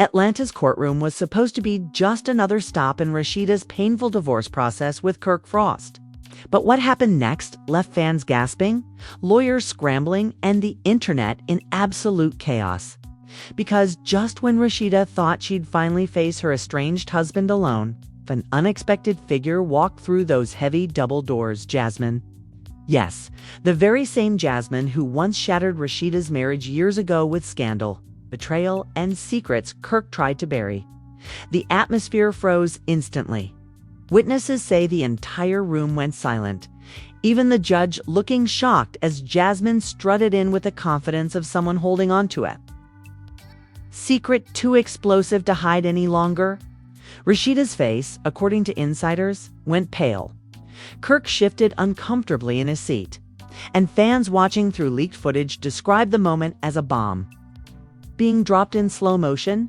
Atlanta's courtroom was supposed to be just another stop in Rasheeda's painful divorce process with Kirk Frost. But what happened next left fans gasping, lawyers scrambling, and the internet in absolute chaos. Because just when Rasheeda thought she'd finally face her estranged husband alone, an unexpected figure walked through those heavy double doors. Jasmine. Yes, the very same Jasmine who once shattered Rasheeda's marriage years ago with scandal, betrayal, and secrets Kirk tried to bury. The atmosphere froze instantly. Witnesses say the entire room went silent, even the judge looking shocked as Jasmine strutted in with the confidence of someone holding on to a secret too explosive to hide any longer. Rasheeda's face, according to insiders, went pale. Kirk shifted uncomfortably in his seat, and fans watching through leaked footage described the moment as a bomb being dropped in slow motion.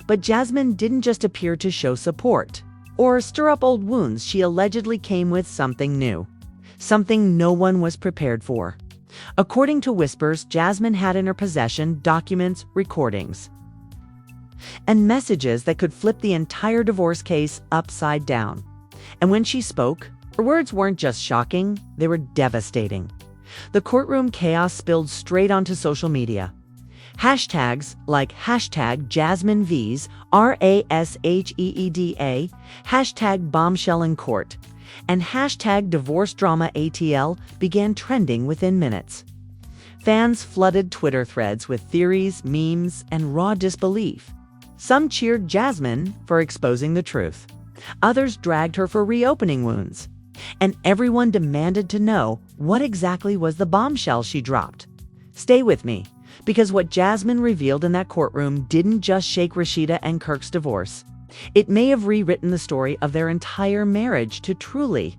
But Jasmine didn't just appear to show support or stir up old wounds. She allegedly came with something new, something no one was prepared for. According to whispers, Jasmine had in her possession documents, recordings, and messages that could flip the entire divorce case upside down. And when she spoke, her words weren't just shocking, they were devastating. The courtroom chaos spilled straight onto social media. Hashtags like #JasmineVs, RASHEEDA, #BombshellInCourt, and #DivorceDramaATL began trending within minutes. Fans flooded Twitter threads with theories, memes, and raw disbelief. Some cheered Jasmine for exposing the truth. Others dragged her for reopening wounds. And everyone demanded to know what exactly was the bombshell she dropped. Stay with me, because what Jasmine revealed in that courtroom didn't just shake Rasheeda and Kirk's divorce. It may have rewritten the story of their entire marriage. To truly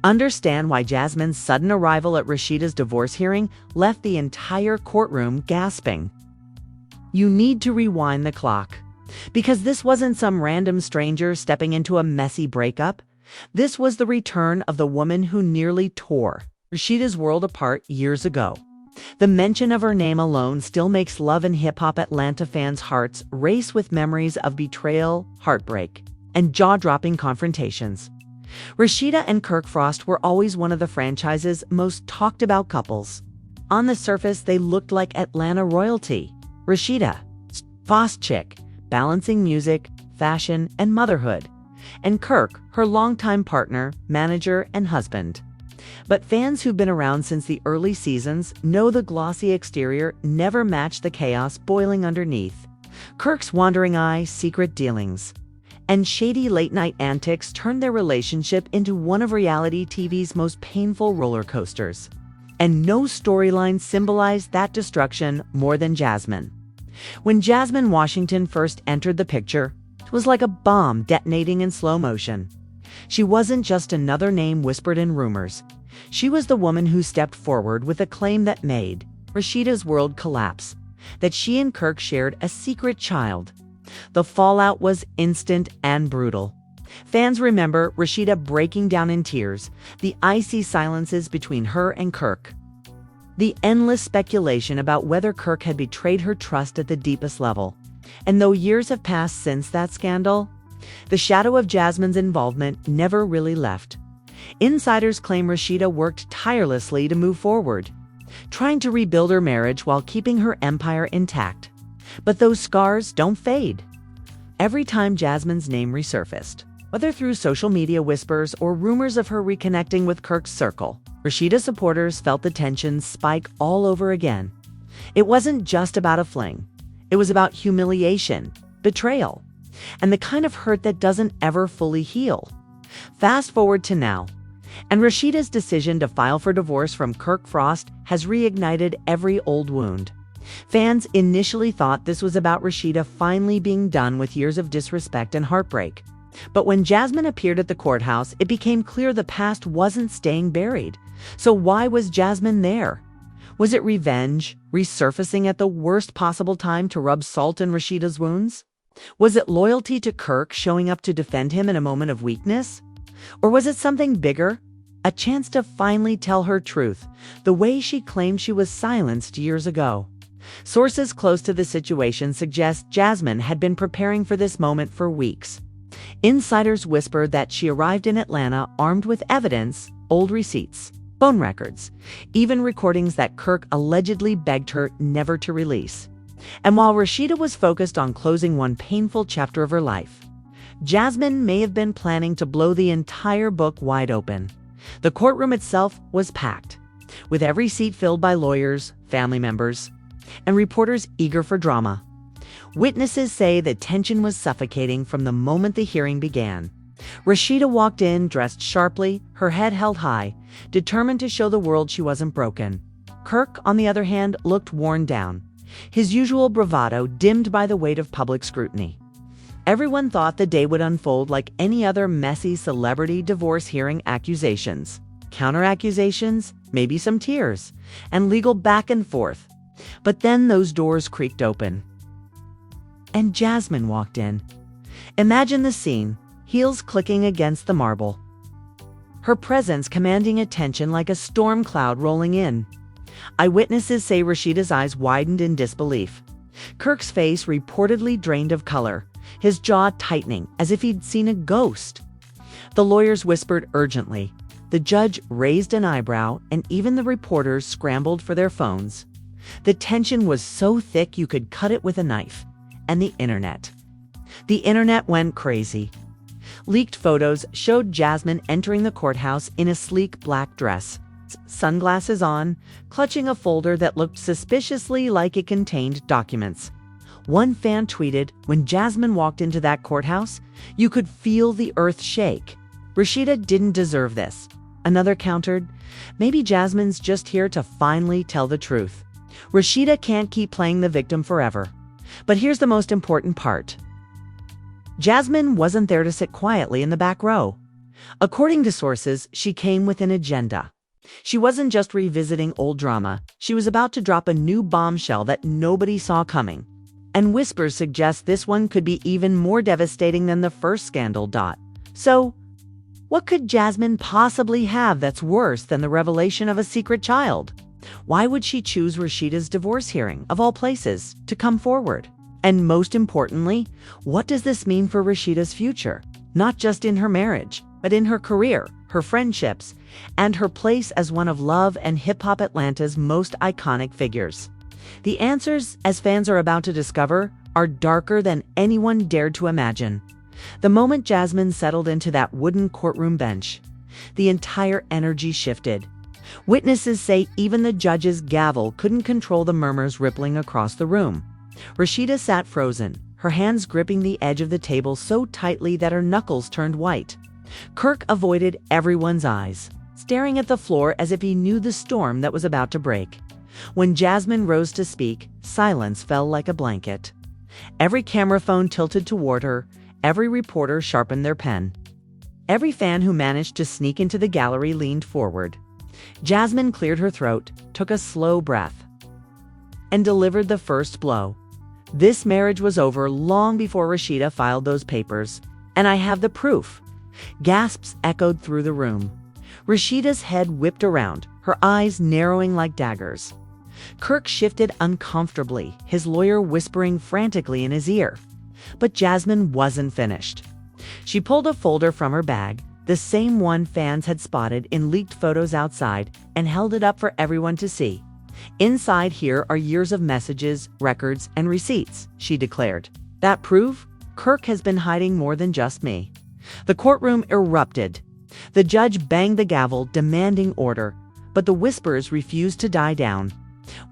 understand why Jasmine's sudden arrival at Rasheeda's divorce hearing left the entire courtroom gasping, you need to rewind the clock. Because this wasn't some random stranger stepping into a messy breakup. This was the return of the woman who nearly tore Rasheeda's world apart years ago. The mention of her name alone still makes Love and Hip Hop Atlanta fans' hearts race with memories of betrayal, heartbreak, and jaw-dropping confrontations. Rasheeda and Kirk Frost were always one of the franchise's most talked-about couples. On the surface, they looked like Atlanta royalty. Rasheeda, boss chick, balancing music, fashion, and motherhood. And Kirk, her longtime partner, manager, and husband. But fans who've been around since the early seasons know the glossy exterior never matched the chaos boiling underneath. Kirk's wandering eye, secret dealings, and shady late-night antics turned their relationship into one of reality TV's most painful roller coasters. And no storyline symbolized that destruction more than Jasmine. When Jasmine Washington first entered the picture, it was like a bomb detonating in slow motion. She wasn't just another name whispered in rumors. She was the woman who stepped forward with a claim that made Rasheeda's world collapse, that she and Kirk shared a secret child. The fallout was instant and brutal. Fans remember Rasheeda breaking down in tears, the icy silences between her and Kirk, the endless speculation about whether Kirk had betrayed her trust at the deepest level. And though years have passed since that scandal, the shadow of Jasmine's involvement never really left. Insiders claim Rasheeda worked tirelessly to move forward, trying to rebuild her marriage while keeping her empire intact. But those scars don't fade. Every time Jasmine's name resurfaced, whether through social media whispers or rumors of her reconnecting with Kirk's circle, Rasheeda supporters felt the tensions spike all over again. It wasn't just about a fling. It was about humiliation, betrayal, and the kind of hurt that doesn't ever fully heal. Fast forward to now, and Rasheeda's decision to file for divorce from Kirk Frost has reignited every old wound. Fans initially thought this was about Rasheeda finally being done with years of disrespect and heartbreak. But when Jasmine appeared at the courthouse, it became clear the past wasn't staying buried. So why was Jasmine there? Was it revenge, resurfacing at the worst possible time to rub salt in Rasheeda's wounds? Was it loyalty to Kirk showing up to defend him in a moment of weakness? Or was it something bigger? A chance to finally tell her truth, the way she claimed she was silenced years ago. Sources close to the situation suggest Jasmine had been preparing for this moment for weeks. Insiders whispered that she arrived in Atlanta armed with evidence, old receipts, phone records, even recordings that Kirk allegedly begged her never to release. And while Rasheeda was focused on closing one painful chapter of her life, Jasmine may have been planning to blow the entire book wide open. The courtroom itself was packed, with every seat filled by lawyers, family members, and reporters eager for drama. Witnesses say the tension was suffocating from the moment the hearing began. Rasheeda walked in dressed sharply, her head held high, determined to show the world she wasn't broken. Kirk, on the other hand, looked worn down, his usual bravado dimmed by the weight of public scrutiny. Everyone thought the day would unfold like any other messy celebrity divorce hearing: accusations, counter-accusations, maybe some tears, and legal back and forth. But then those doors creaked open, and Jasmine walked in. Imagine the scene, heels clicking against the marble, her presence commanding attention like a storm cloud rolling in. Eyewitnesses say Rasheeda's eyes widened in disbelief. Kirk's face reportedly drained of color, his jaw tightening as if he'd seen a ghost. The lawyers whispered urgently. The judge raised an eyebrow, and even the reporters scrambled for their phones. The tension was so thick you could cut it with a knife. And the internet. The internet went crazy. Leaked photos showed Jasmine entering the courthouse in a sleek black dress, sunglasses on, clutching a folder that looked suspiciously like it contained documents. One fan tweeted, "When Jasmine walked into that courthouse, you could feel the earth shake. Rasheeda didn't deserve this." Another countered, "Maybe Jasmine's just here to finally tell the truth. Rasheeda can't keep playing the victim forever." But here's the most important part. Jasmine wasn't there to sit quietly in the back row. According to sources, she came with an agenda. She wasn't just revisiting old drama. She was about to drop a new bombshell that nobody saw coming. And whispers suggest this one could be even more devastating than the first scandal. So, what could Jasmine possibly have that's worse than the revelation of a secret child? Why would she choose Rasheeda's divorce hearing, of all places, to come forward? And most importantly, what does this mean for Rasheeda's future? Not just in her marriage, but in her career, her friendships, and her place as one of Love and Hip Hop Atlanta's most iconic figures. The answers, as fans are about to discover, are darker than anyone dared to imagine. The moment Jasmine settled into that wooden courtroom bench, the entire energy shifted. Witnesses say even the judge's gavel couldn't control the murmurs rippling across the room. Rasheeda sat frozen, her hands gripping the edge of the table so tightly that her knuckles turned white. Kirk avoided everyone's eyes, staring at the floor as if he knew the storm that was about to break. When Jasmine rose to speak, silence fell like a blanket. Every camera phone tilted toward her, every reporter sharpened their pen. Every fan who managed to sneak into the gallery leaned forward. Jasmine cleared her throat, took a slow breath, and delivered the first blow. This marriage was over long before Rasheeda filed those papers, and I have the proof. Gasps echoed through the room. Rasheeda's head whipped around, her eyes narrowing like daggers. Kirk shifted uncomfortably, his lawyer whispering frantically in his ear. But Jasmine wasn't finished. She pulled a folder from her bag, the same one fans had spotted in leaked photos outside, and held it up for everyone to see. "Inside here are years of messages, records, and receipts," she declared. "That prove Kirk has been hiding more than just me." The courtroom erupted. The judge banged the gavel, demanding order, but the whispers refused to die down.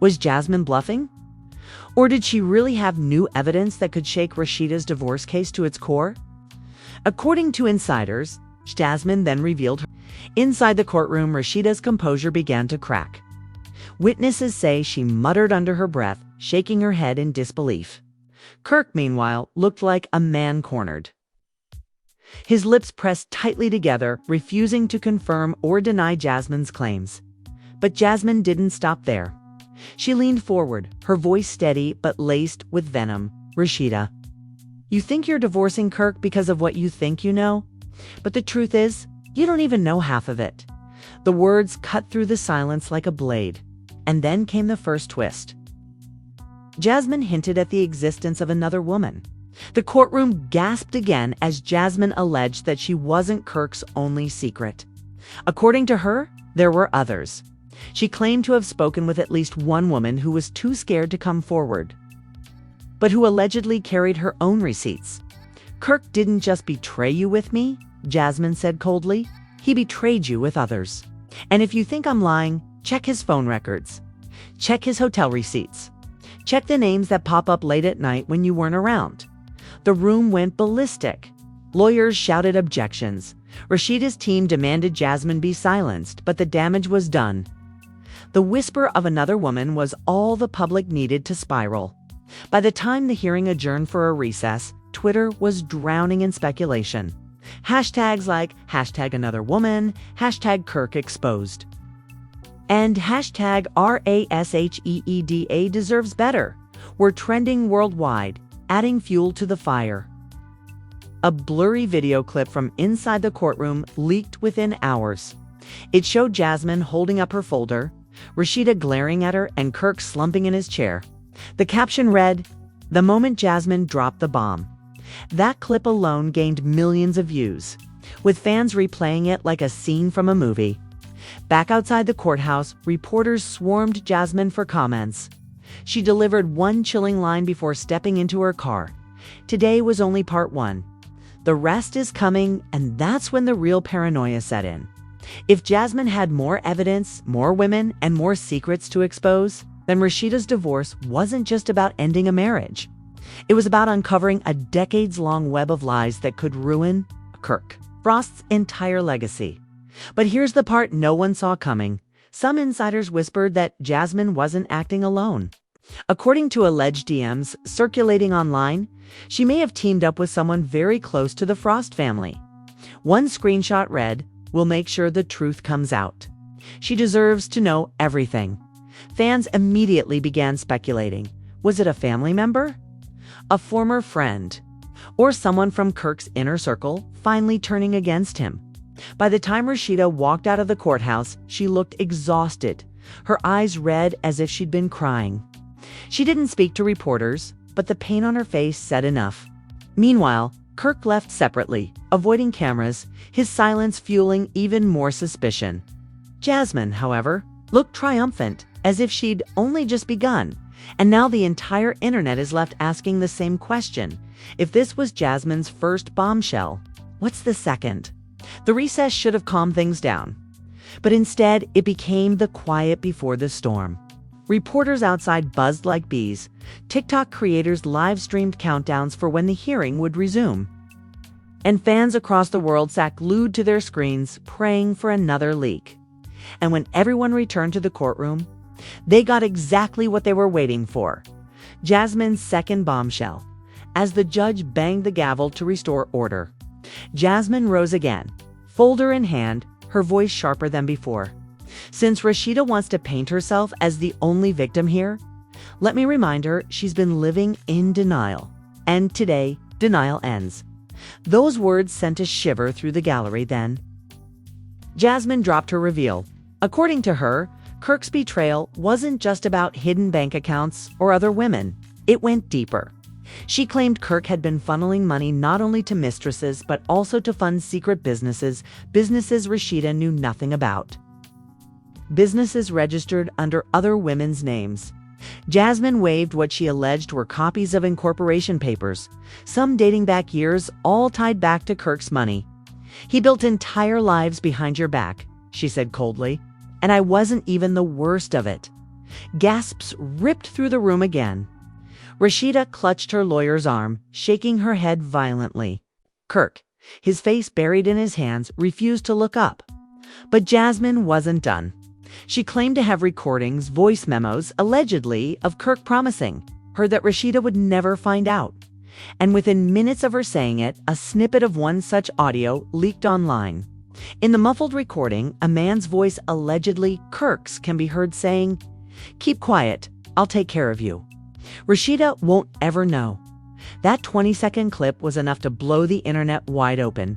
Was Jasmine bluffing? Or did she really have new evidence that could shake Rasheeda's divorce case to its core? According to insiders, Jasmine then revealed her. Inside the courtroom, Rasheeda's composure began to crack. Witnesses say she muttered under her breath, shaking her head in disbelief. Kirk, meanwhile, looked like a man cornered. His lips pressed tightly together, refusing to confirm or deny Jasmine's claims. But Jasmine didn't stop there. She leaned forward, her voice steady but laced with venom. "Rasheeda, you think you're divorcing Kirk because of what you think you know? But the truth is, you don't even know half of it." The words cut through the silence like a blade. And then came the first twist. Jasmine hinted at the existence of another woman. The courtroom gasped again as Jasmine alleged that she wasn't Kirk's only secret. According to her, there were others. She claimed to have spoken with at least one woman who was too scared to come forward, but who allegedly carried her own receipts. "Kirk didn't just betray you with me," Jasmine said coldly. "He betrayed you with others. And if you think I'm lying, check his phone records. Check his hotel receipts. Check the names that pop up late at night when you weren't around." The room went ballistic. Lawyers shouted objections. Rasheeda's team demanded Jasmine be silenced, but the damage was done. The whisper of another woman was all the public needed to spiral. By the time the hearing adjourned for a recess, Twitter was drowning in speculation. Hashtags like #AnotherWoman, #KirkExposed, and #RASHEEDA deserves better were trending worldwide, adding fuel to the fire. A blurry video clip from inside the courtroom leaked within hours. It showed Jasmine holding up her folder, Rasheeda glaring at her, and Kirk slumping in his chair. The caption read, "The moment Jasmine dropped the bomb." That clip alone gained millions of views, with fans replaying it like a scene from a movie. Back outside the courthouse, reporters swarmed Jasmine for comments. She delivered one chilling line before stepping into her car. "Today was only part one. The rest is coming," and that's when the real paranoia set in. If Jasmine had more evidence, more women, and more secrets to expose, then Rasheeda's divorce wasn't just about ending a marriage. It was about uncovering a decades-long web of lies that could ruin Kirk Frost's entire legacy. But here's the part no one saw coming. Some insiders whispered that Jasmine wasn't acting alone. According to alleged DMs circulating online, she may have teamed up with someone very close to the Frost family. One screenshot read, "We'll make sure the truth comes out. She deserves to know everything." Fans immediately began speculating. Was it a family member? A former friend? Or someone from Kirk's inner circle finally turning against him? By the time Rasheeda walked out of the courthouse, she looked exhausted, her eyes red as if she'd been crying. She didn't speak to reporters, but the pain on her face said enough. Meanwhile, Kirk left separately, avoiding cameras, his silence fueling even more suspicion. Jasmine, however, looked triumphant, as if she'd only just begun. And now the entire internet is left asking the same question. If this was Jasmine's first bombshell, what's the second? The recess should have calmed things down. But instead, it became the quiet before the storm. Reporters outside buzzed like bees. TikTok creators live-streamed countdowns for when the hearing would resume. And fans across the world sat glued to their screens, praying for another leak. And when everyone returned to the courtroom, they got exactly what they were waiting for. Jasmine's second bombshell. As the judge banged the gavel to restore order, Jasmine rose again, folder in hand, her voice sharper than before. Since Rasheeda wants to paint herself as the only victim here, let me remind her she's been living in denial. And today, denial ends. Those words sent a shiver through the gallery then. Jasmine dropped her reveal. According to her, Kirk's betrayal wasn't just about hidden bank accounts or other women. It went deeper. She claimed Kirk had been funneling money not only to mistresses but also to fund secret businesses Rasheeda knew nothing about. Businesses registered under other women's names. Jasmine waved what she alleged were copies of incorporation papers, some dating back years, all tied back to Kirk's money. "He built entire lives behind your back," she said coldly, "and I wasn't even the worst of it." Gasps ripped through the room again. Rasheeda clutched her lawyer's arm, shaking her head violently. Kirk, his face buried in his hands, refused to look up. But Jasmine wasn't done. She claimed to have recordings, voice memos, allegedly, of Kirk promising her that Rasheeda would never find out. And within minutes of her saying it, a snippet of one such audio leaked online. In the muffled recording, a man's voice, allegedly Kirk's, can be heard saying, "Keep quiet, I'll take care of you." Rasheeda won't ever know. That 20-second clip was enough to blow the internet wide open.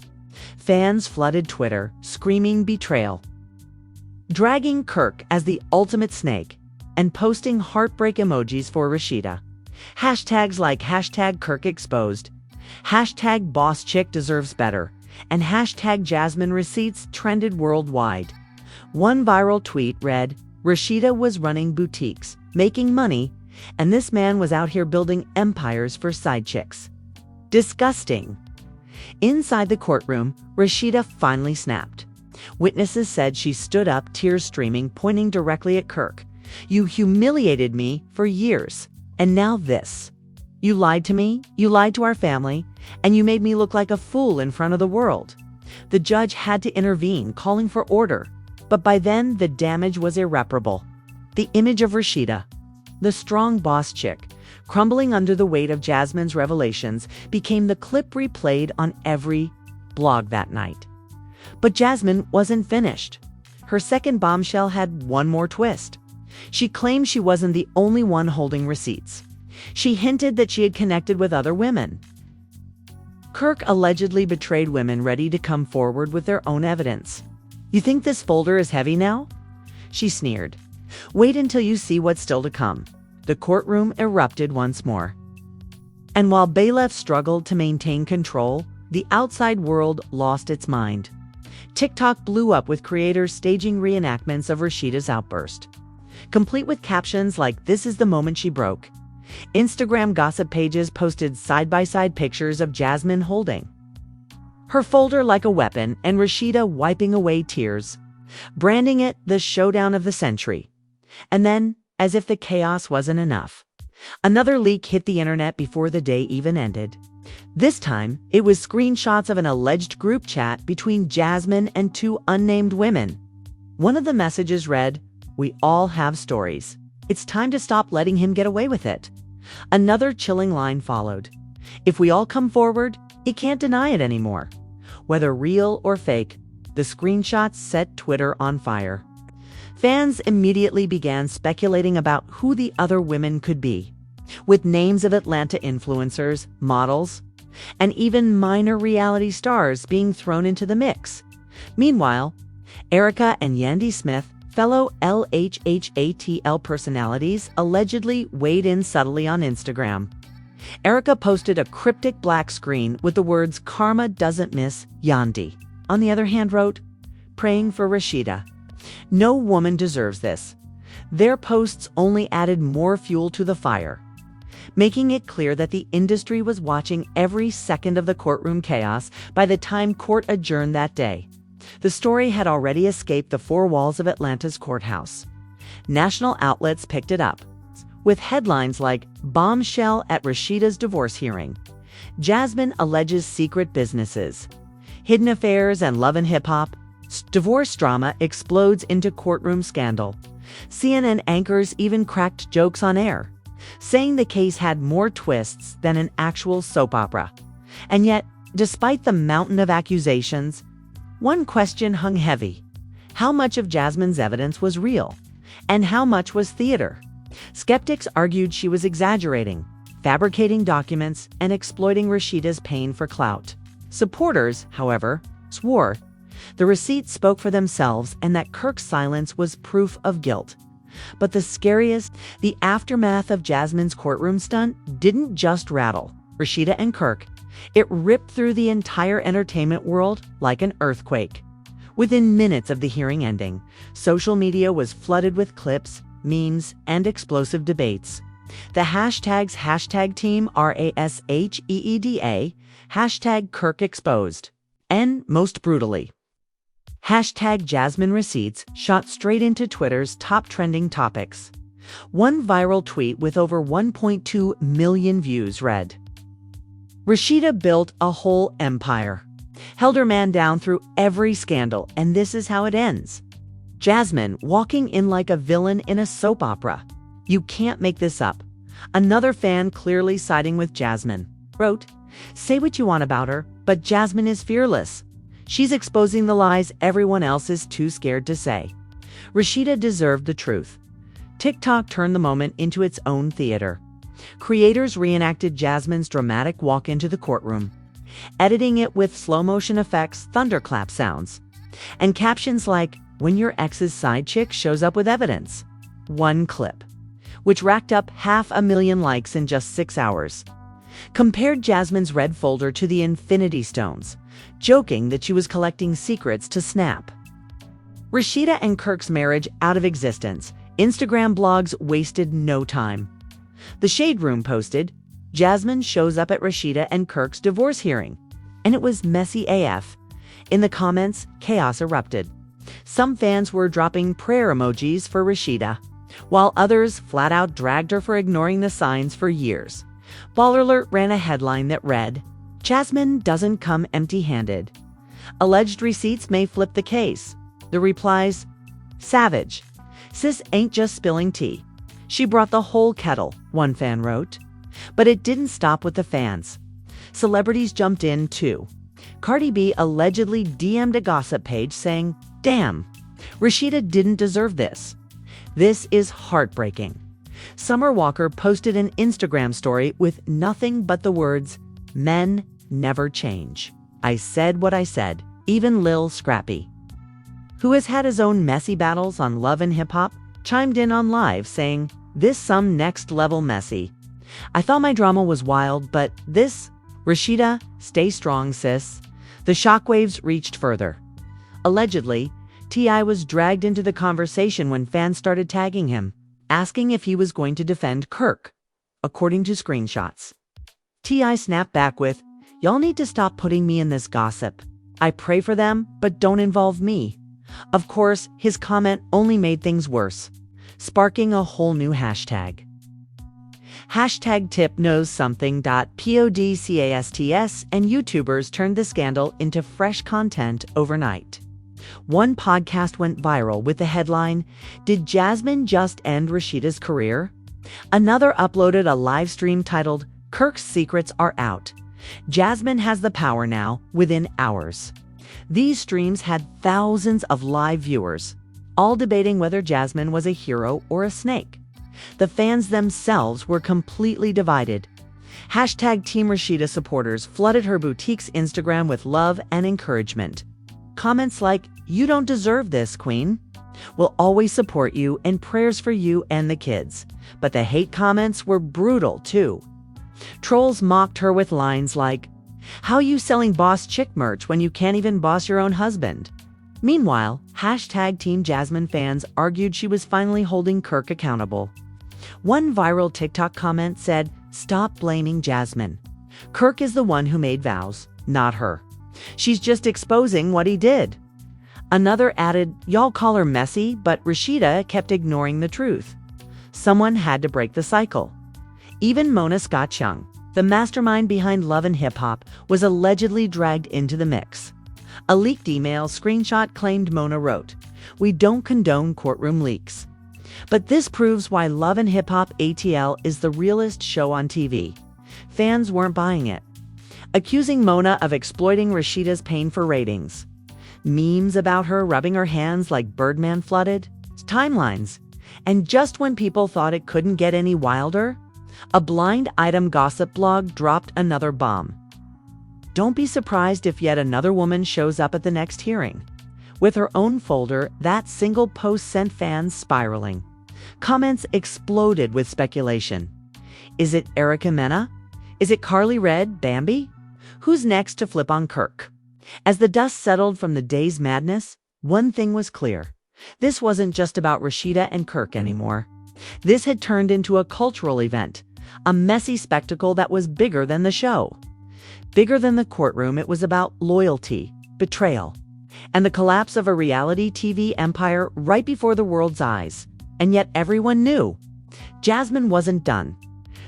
Fans flooded Twitter, screaming betrayal, dragging Kirk as the ultimate snake, and posting heartbreak emojis for Rasheeda. Hashtags like hashtag Kirk exposed, hashtag boss chick deserves better, and hashtag Jasmine receipts trended worldwide. One viral tweet read, "Rasheeda was running boutiques, making money, and this man was out here building empires for side chicks." Disgusting. Inside the courtroom, Rasheeda finally snapped. Witnesses said she stood up, tears streaming, pointing directly at Kirk. "You humiliated me for years, and now this. You lied to me, you lied to our family, and you made me look like a fool in front of the world." The judge had to intervene, calling for order, but by then the damage was irreparable. The image of Rasheeda, the strong boss chick, crumbling under the weight of Jasmine's revelations, became the clip replayed on every blog that night. But Jasmine wasn't finished. Her second bombshell had one more twist. She claimed she wasn't the only one holding receipts. She hinted that she had connected with other women. Kirk allegedly betrayed women ready to come forward with their own evidence. "You think this folder is heavy now?" she sneered. "Wait until you see what's still to come." The courtroom erupted once more. And while bailiffs struggled to maintain control, the outside world lost its mind. TikTok blew up with creators staging reenactments of Rasheeda's outburst, complete with captions like "This is the moment she broke." Instagram gossip pages posted side-by-side pictures of Jasmine holding her folder like a weapon and Rasheeda wiping away tears, branding it the showdown of the century. And then, as if the chaos wasn't enough, another leak hit the internet before the day even ended. This time, it was screenshots of an alleged group chat between Jasmine and two unnamed women. One of the messages read, "We all have stories. It's time to stop letting him get away with it." Another chilling line followed. "If we all come forward, he can't deny it anymore." Whether real or fake, the screenshots set Twitter on fire. Fans immediately began speculating about who the other women could be, with names of Atlanta influencers, models, and even minor reality stars being thrown into the mix. Meanwhile, Erica and Yandy Smith, fellow LHHATL personalities, allegedly weighed in subtly on Instagram. Erica posted a cryptic black screen with the words "Karma doesn't miss Yandy." On the other hand, wrote, "Praying for Rasheeda. No woman deserves this." Their posts only added more fuel to the fire, making it clear that the industry was watching every second of the courtroom chaos by the time court adjourned that day. The story had already escaped the four walls of Atlanta's courthouse. National outlets picked it up, with headlines like "Bombshell at Rasheeda's divorce hearing," "Jasmine alleges secret businesses," "Hidden affairs and love and hip-hop," "Divorce drama explodes into courtroom scandal." CNN anchors even cracked jokes on air, saying the case had more twists than an actual soap opera. And yet, despite the mountain of accusations, one question hung heavy. How much of Jasmine's evidence was real? And how much was theater? Skeptics argued she was exaggerating, fabricating documents, and exploiting Rasheeda's pain for clout. Supporters, however, swore the receipts spoke for themselves and that Kirk's silence was proof of guilt. But the scariest, the aftermath of Jasmine's courtroom stunt didn't just rattle Rasheeda and Kirk. It ripped through the entire entertainment world like an earthquake. Within minutes of the hearing ending, social media was flooded with clips, memes, and explosive debates. The hashtags #team RASHEEDA, hashtag Kirk exposed, and most brutally, hashtag Jasmine receipts shot straight into Twitter's top trending topics. One viral tweet with over 1.2 million views read, "Rasheeda built a whole empire, held her man down through every scandal, and this is how it ends. Jasmine walking in like a villain in a soap opera. You can't make this up." Another fan, clearly siding with Jasmine, wrote, "Say what you want about her, but Jasmine is fearless. She's exposing the lies everyone else is too scared to say." Rasheeda deserved the truth. TikTok turned the moment into its own theater. Creators reenacted Jasmine's dramatic walk into the courtroom, editing it with slow-motion effects, thunderclap sounds, and captions like, "When your ex's side chick shows up with evidence." One clip, which racked up 500,000 likes in just 6 hours. Compared Jasmine's red folder to the Infinity Stones, joking that she was collecting secrets to snap. Rasheeda and Kirk's marriage out of existence. Instagram blogs wasted no time. The Shade Room posted, Jasmine shows up at Rasheeda and Kirk's divorce hearing. And it was messy AF. In the comments, chaos erupted. Some fans were dropping prayer emojis for Rasheeda, while others flat out dragged her for ignoring the signs for years. Baller Alert ran a headline that read, Jasmine doesn't come empty-handed. Alleged receipts may flip the case. The replies, savage. Sis ain't just spilling tea. She brought the whole kettle, one fan wrote. But it didn't stop with the fans. Celebrities jumped in too. Cardi B allegedly DM'd a gossip page saying, damn, Rasheeda didn't deserve this. This is heartbreaking. Summer Walker posted an Instagram story with nothing but the words, men never change. I said what I said, even Lil Scrappy, who has had his own messy battles on Love and Hip Hop, chimed in on live saying, this some next level messy. I thought my drama was wild, but this, Rasheeda, stay strong, sis. The shockwaves reached further. Allegedly, T.I. was dragged into the conversation when fans started tagging him, asking if he was going to defend Kirk, according to screenshots. T.I. snapped back with, y'all need to stop putting me in this gossip. I pray for them, but don't involve me. Of course, his comment only made things worse, sparking a whole new hashtag. Hashtag tip knows something. Podcasts and YouTubers turned the scandal into fresh content overnight. One podcast went viral with the headline, Did Jasmine just end Rasheeda's career? Another uploaded a live stream titled, Kirk's secrets are out. Jasmine has the power now, within hours. These streams had thousands of live viewers, all debating whether Jasmine was a hero or a snake. The fans themselves were completely divided. Hashtag Team Rasheeda supporters flooded her boutique's Instagram with love and encouragement. Comments like, you don't deserve this, queen. We'll always support you and prayers for you and the kids. But the hate comments were brutal too. Trolls mocked her with lines like, how you selling boss chick merch when you can't even boss your own husband? Meanwhile, hashtag Team Jasmine fans argued she was finally holding Kirk accountable. One viral TikTok comment said, stop blaming Jasmine. Kirk is the one who made vows, not her. She's just exposing what he did. Another added, y'all call her messy, but Rasheeda kept ignoring the truth. Someone had to break the cycle. Even Mona Scott Young, the mastermind behind Love and Hip Hop, was allegedly dragged into the mix. A leaked email screenshot claimed Mona wrote, we don't condone courtroom leaks. But this proves why Love and Hip Hop ATL is the realest show on TV. Fans weren't buying it, accusing Mona of exploiting Rasheeda's pain for ratings. Memes about her rubbing her hands like Birdman flooded timelines. And just when people thought it couldn't get any wilder, a blind item gossip blog dropped another bomb. Don't be surprised if yet another woman shows up at the next hearing. With her own folder, that single post sent fans spiraling. Comments exploded with speculation. Is it Erica Mena? Is it Carly Red, Bambi? Who's next to flip on Kirk? As the dust settled from the day's madness, one thing was clear. This wasn't just about Rasheeda and Kirk anymore. This had turned into a cultural event, a messy spectacle that was bigger than the show. Bigger than the courtroom, it was about loyalty, betrayal, and the collapse of a reality TV empire right before the world's eyes. And yet everyone knew. Jasmine wasn't done.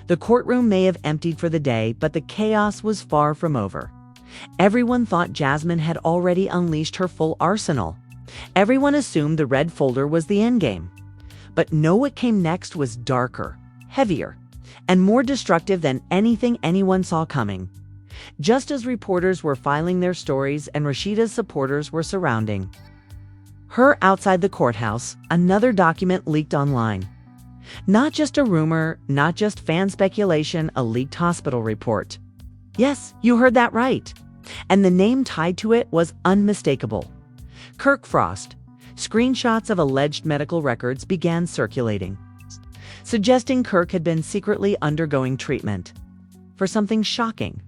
The courtroom may have emptied for the day, but the chaos was far from over. Everyone thought Jasmine had already unleashed her full arsenal. Everyone assumed the red folder was the endgame. But no, what came next was darker, heavier, and more destructive than anything anyone saw coming. Just as reporters were filing their stories and Rasheeda's supporters were surrounding her outside the courthouse, another document leaked online. Not just a rumor, not just fan speculation, a leaked hospital report. Yes, you heard that right. And the name tied to it was unmistakable. Kirk Frost. Screenshots of alleged medical records began circulating. suggesting Kirk had been secretly undergoing treatment for something shocking.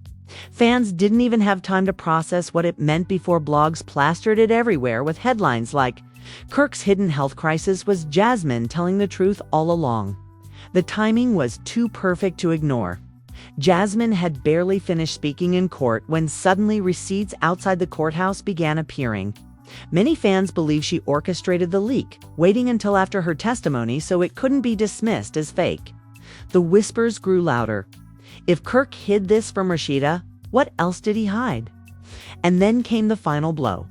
Fans didn't even have time to process what it meant before blogs plastered it everywhere with headlines like, "Kirk's hidden health crisis was Jasmine telling the truth all along." The timing was too perfect to ignore. Jasmine had barely finished speaking in court when suddenly receipts outside the courthouse began appearing. Many fans believe she orchestrated the leak, waiting until after her testimony so it couldn't be dismissed as fake. The whispers grew louder. If Kirk hid this from Rasheeda, what else did he hide? And then came the final blow.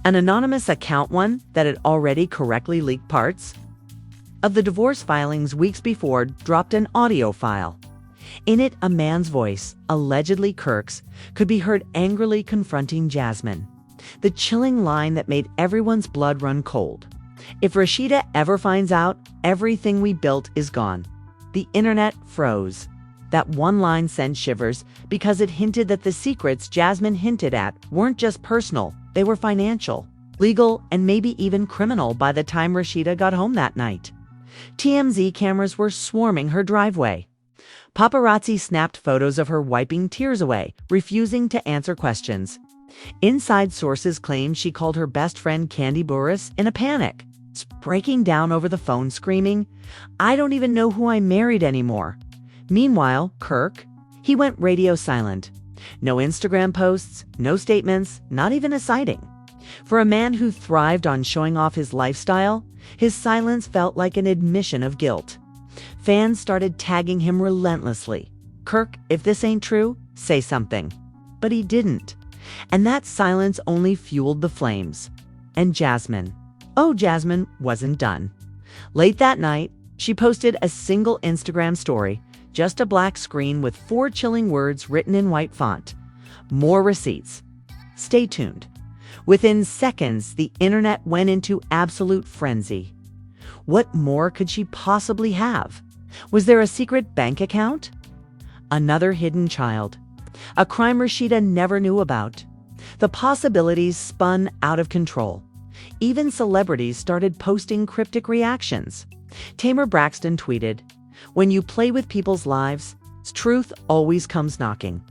An anonymous account, one that had already correctly leaked parts of the divorce filings weeks before, dropped an audio file. In it, a man's voice, allegedly Kirk's, could be heard angrily confronting Jasmine. The chilling line that made everyone's blood run cold. "If Rasheeda ever finds out, everything we built is gone." The internet froze. That one line sent shivers because it hinted that the secrets Jasmine hinted at weren't just personal, they were financial, legal, and maybe even criminal by the time Rasheeda got home that night. TMZ cameras were swarming her driveway. Paparazzi snapped photos of her wiping tears away, refusing to answer questions. Inside sources claimed she called her best friend Candy Burris in a panic, breaking down over the phone screaming, "I don't even know who I married anymore." Meanwhile, Kirk, he went radio silent. No Instagram posts, no statements, not even a sighting. For a man who thrived on showing off his lifestyle, his silence felt like an admission of guilt. Fans started tagging him relentlessly. "Kirk, if this ain't true, say something." But he didn't. And that silence only fueled the flames. And Jasmine. Oh, Jasmine wasn't done. Late that night, she posted a single Instagram story, just a black screen with 4 chilling words written in white font. "More receipts. Stay tuned." Within seconds, the internet went into absolute frenzy. What more could she possibly have? Was there a secret bank account? Another hidden child? A crime Rasheeda never knew about? The possibilities spun out of control. Even celebrities started posting cryptic reactions. Tamar Braxton tweeted, "When you play with people's lives, truth always comes knocking."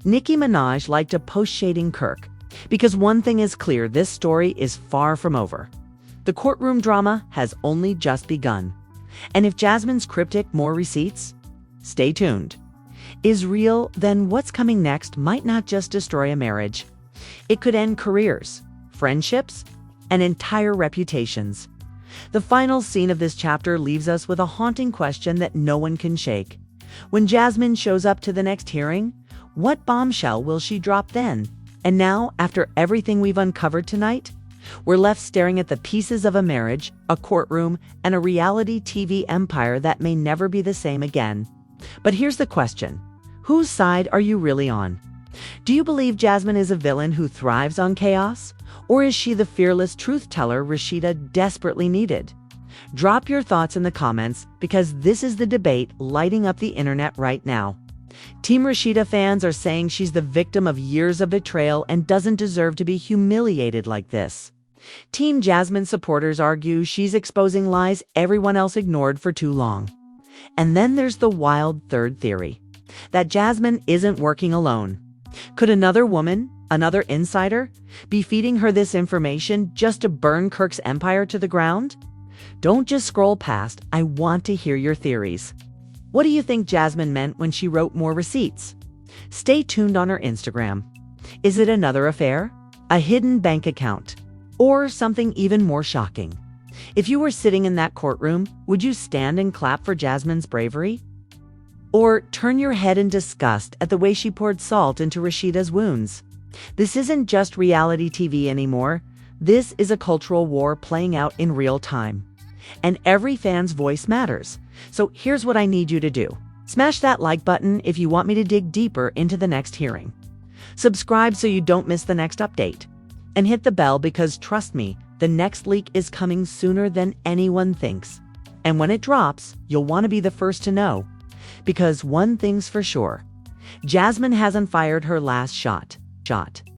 Nicki Minaj liked to post shading Kirk, because one thing is clear, this story is far from over. The courtroom drama has only just begun. And if Jasmine's cryptic "more receipts," stay tuned, is real, then what's coming next might not just destroy a marriage. It could end careers, friendships, and entire reputations. The final scene of this chapter leaves us with a haunting question that no one can shake. When Jasmine shows up to the next hearing, what bombshell will she drop then? And now, after everything we've uncovered tonight, we're left staring at the pieces of a marriage, a courtroom, and a reality TV empire that may never be the same again. But here's the question. Whose side are you really on? Do you believe Jasmine is a villain who thrives on chaos? Or is she the fearless truth teller Rasheeda desperately needed? Drop your thoughts in the comments, because this is the debate lighting up the internet right now. Team Rasheeda fans are saying she's the victim of years of betrayal and doesn't deserve to be humiliated like this. Team Jasmine supporters argue she's exposing lies everyone else ignored for too long. And then there's the wild third theory, that Jasmine isn't working alone. Could another woman, another insider, be feeding her this information just to burn Kirk's empire to the ground? Don't just scroll past. I want to hear your theories. What do you think Jasmine meant when she wrote "more receipts"? Stay tuned on her Instagram. Is it another affair? A hidden bank account? Or something even more shocking? If you were sitting in that courtroom, would you stand and clap for Jasmine's bravery? Or turn your head in disgust at the way she poured salt into Rasheeda's wounds? This isn't just reality TV anymore. This is a cultural war playing out in real time. And every fan's voice matters. So here's what I need you to do. Smash that like button if you want me to dig deeper into the next hearing. Subscribe so you don't miss the next update. And hit the bell, because trust me, the next leak is coming sooner than anyone thinks. And when it drops, you'll want to be the first to know. Because one thing's for sure, Jasmine hasn't fired her last shot.